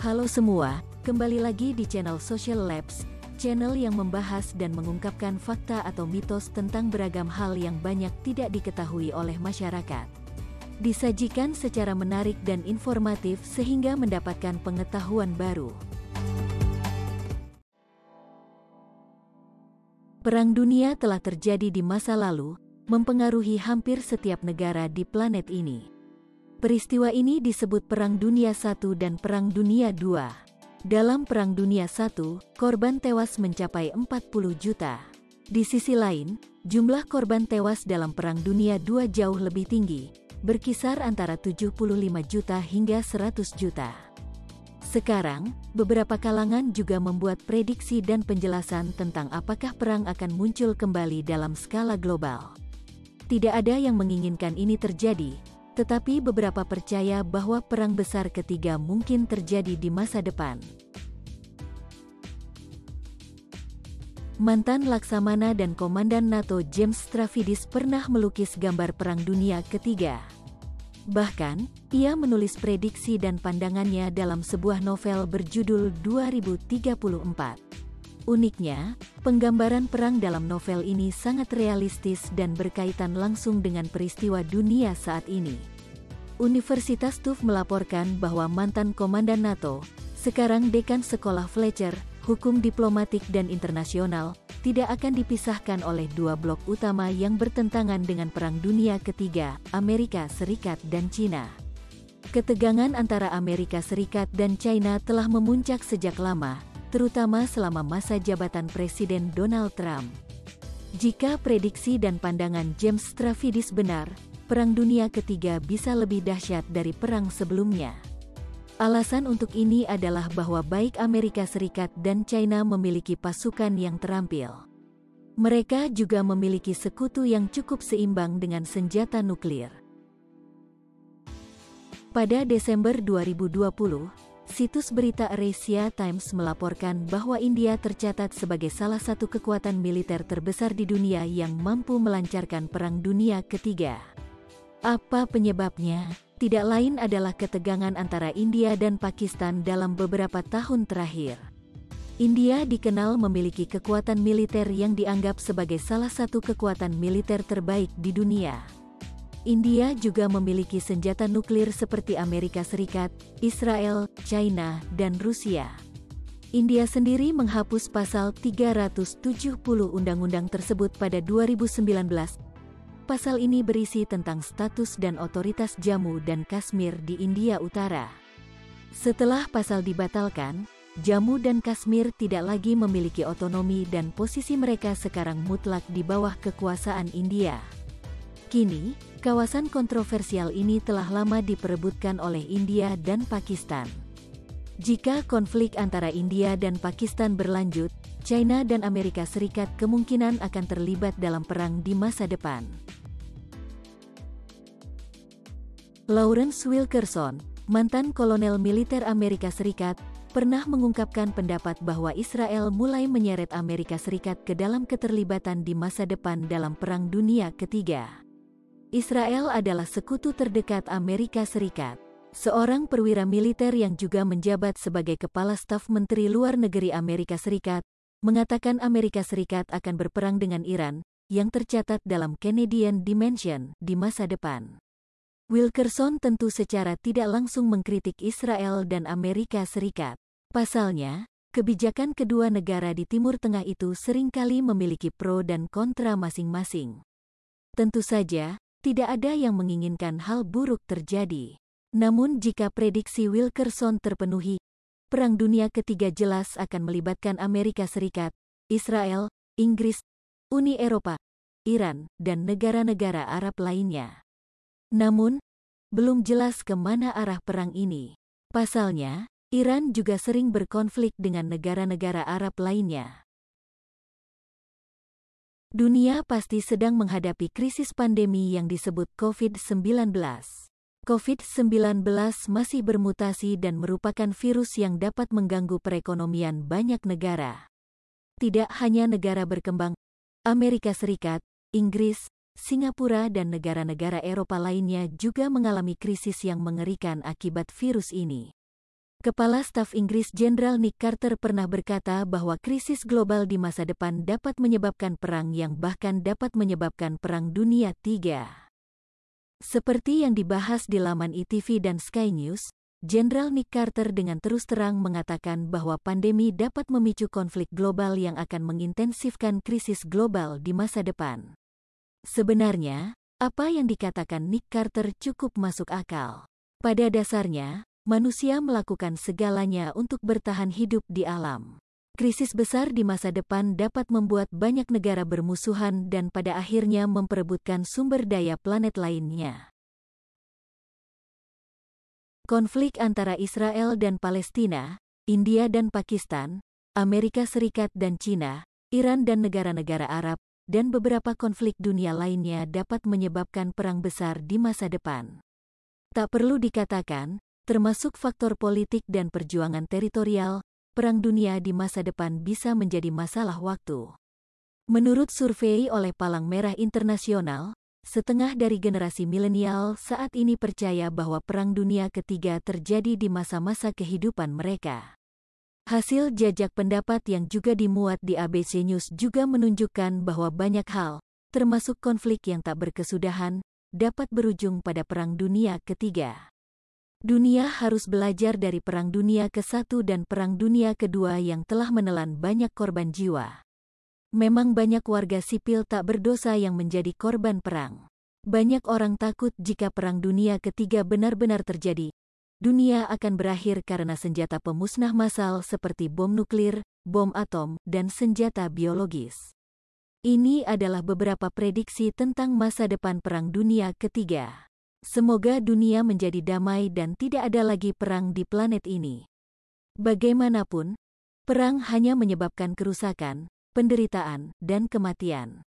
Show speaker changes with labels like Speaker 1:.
Speaker 1: Halo semua, kembali lagi di channel Social Labs, channel yang membahas dan mengungkapkan fakta atau mitos tentang beragam hal yang banyak tidak diketahui oleh masyarakat. Disajikan secara menarik dan informatif sehingga mendapatkan pengetahuan baru. Perang dunia telah terjadi di masa lalu, mempengaruhi hampir setiap negara di planet ini. Peristiwa ini disebut Perang Dunia I dan Perang Dunia II. Dalam Perang Dunia I, korban tewas mencapai 40 juta. Di sisi lain, jumlah korban tewas dalam Perang Dunia II jauh lebih tinggi, berkisar antara 75 juta hingga 100 juta. Sekarang, beberapa kalangan juga membuat prediksi dan penjelasan tentang apakah perang akan muncul kembali dalam skala global. Tidak ada yang menginginkan ini terjadi, tetapi beberapa percaya bahwa perang besar ketiga mungkin terjadi di masa depan. Mantan Laksamana dan Komandan NATO James Stavridis pernah melukis gambar Perang Dunia Ketiga. Bahkan, ia menulis prediksi dan pandangannya dalam sebuah novel berjudul 2034. Uniknya, penggambaran perang dalam novel ini sangat realistis dan berkaitan langsung dengan peristiwa dunia saat ini. Universitas Tufts melaporkan bahwa mantan komandan NATO, sekarang dekan sekolah Fletcher, hukum diplomatik dan internasional, tidak akan dipisahkan oleh dua blok utama yang bertentangan dengan Perang Dunia Ketiga, Amerika Serikat dan China. Ketegangan antara Amerika Serikat dan China telah memuncak sejak lama, terutama selama masa jabatan Presiden Donald Trump. Jika prediksi dan pandangan James Stavridis benar, Perang Dunia Ketiga bisa lebih dahsyat dari perang sebelumnya. Alasan untuk ini adalah bahwa baik Amerika Serikat dan China memiliki pasukan yang terampil. Mereka juga memiliki sekutu yang cukup seimbang dengan senjata nuklir. Pada Desember 2020, situs berita Asia Times melaporkan bahwa India tercatat sebagai salah satu kekuatan militer terbesar di dunia yang mampu melancarkan Perang Dunia Ketiga. Apa penyebabnya? Tidak lain adalah ketegangan antara India dan Pakistan dalam beberapa tahun terakhir. India dikenal memiliki kekuatan militer yang dianggap sebagai salah satu kekuatan militer terbaik di dunia. India juga memiliki senjata nuklir seperti Amerika Serikat, Israel, China, dan Rusia. India sendiri menghapus pasal 370 undang-undang tersebut pada 2019. Pasal ini berisi tentang status dan otoritas Jammu dan Kashmir di India Utara. Setelah pasal dibatalkan, Jammu dan Kashmir tidak lagi memiliki otonomi dan posisi mereka sekarang mutlak di bawah kekuasaan India. Kini, kawasan kontroversial ini telah lama diperebutkan oleh India dan Pakistan. Jika konflik antara India dan Pakistan berlanjut, China dan Amerika Serikat kemungkinan akan terlibat dalam perang di masa depan. Lawrence Wilkerson, mantan kolonel militer Amerika Serikat, pernah mengungkapkan pendapat bahwa Israel mulai menyeret Amerika Serikat ke dalam keterlibatan di masa depan dalam Perang Dunia Ketiga. Israel adalah sekutu terdekat Amerika Serikat. Seorang perwira militer yang juga menjabat sebagai Kepala Staf Menteri Luar Negeri Amerika Serikat, mengatakan Amerika Serikat akan berperang dengan Iran, yang tercatat dalam Canadian Dimension, di masa depan. Wilkerson tentu secara tidak langsung mengkritik Israel dan Amerika Serikat. Pasalnya, kebijakan kedua negara di Timur Tengah itu seringkali memiliki pro dan kontra masing-masing. Tentu saja, tidak ada yang menginginkan hal buruk terjadi. Namun jika prediksi Wilkerson terpenuhi, Perang Dunia Ketiga jelas akan melibatkan Amerika Serikat, Israel, Inggris, Uni Eropa, Iran, dan negara-negara Arab lainnya. Namun, belum jelas kemana arah perang ini. Pasalnya, Iran juga sering berkonflik dengan negara-negara Arab lainnya. Dunia pasti sedang menghadapi krisis pandemi yang disebut COVID-19. COVID-19 masih bermutasi dan merupakan virus yang dapat mengganggu perekonomian banyak negara. Tidak hanya negara berkembang, Amerika Serikat, Inggris, Singapura dan negara-negara Eropa lainnya juga mengalami krisis yang mengerikan akibat virus ini. Kepala Staf Inggris Jenderal Nick Carter pernah berkata bahwa krisis global di masa depan dapat menyebabkan perang yang bahkan dapat menyebabkan Perang Dunia III. Seperti yang dibahas di laman ITV dan Sky News, Jenderal Nick Carter dengan terus terang mengatakan bahwa pandemi dapat memicu konflik global yang akan mengintensifkan krisis global di masa depan. Sebenarnya, apa yang dikatakan Nick Carter cukup masuk akal. Pada dasarnya, manusia melakukan segalanya untuk bertahan hidup di alam. Krisis besar di masa depan dapat membuat banyak negara bermusuhan dan pada akhirnya memperebutkan sumber daya planet lainnya. Konflik antara Israel dan Palestina, India dan Pakistan, Amerika Serikat dan China, Iran dan negara-negara Arab, dan beberapa konflik dunia lainnya dapat menyebabkan perang besar di masa depan. Tak perlu dikatakan, termasuk faktor politik dan perjuangan teritorial, perang dunia di masa depan bisa menjadi masalah waktu. Menurut survei oleh Palang Merah Internasional, setengah dari generasi milenial saat ini percaya bahwa Perang Dunia Ketiga terjadi di masa-masa kehidupan mereka. Hasil jajak pendapat yang juga dimuat di ABC News juga menunjukkan bahwa banyak hal, termasuk konflik yang tak berkesudahan, dapat berujung pada Perang Dunia Ketiga. Dunia harus belajar dari Perang Dunia ke-1 dan Perang Dunia Kedua yang telah menelan banyak korban jiwa. Memang banyak warga sipil tak berdosa yang menjadi korban perang. Banyak orang takut jika Perang Dunia Ketiga benar-benar terjadi. Dunia akan berakhir karena senjata pemusnah massal seperti bom nuklir, bom atom, dan senjata biologis. Ini adalah beberapa prediksi tentang masa depan Perang Dunia Ketiga. Semoga dunia menjadi damai dan tidak ada lagi perang di planet ini. Bagaimanapun, perang hanya menyebabkan kerusakan, penderitaan, dan kematian.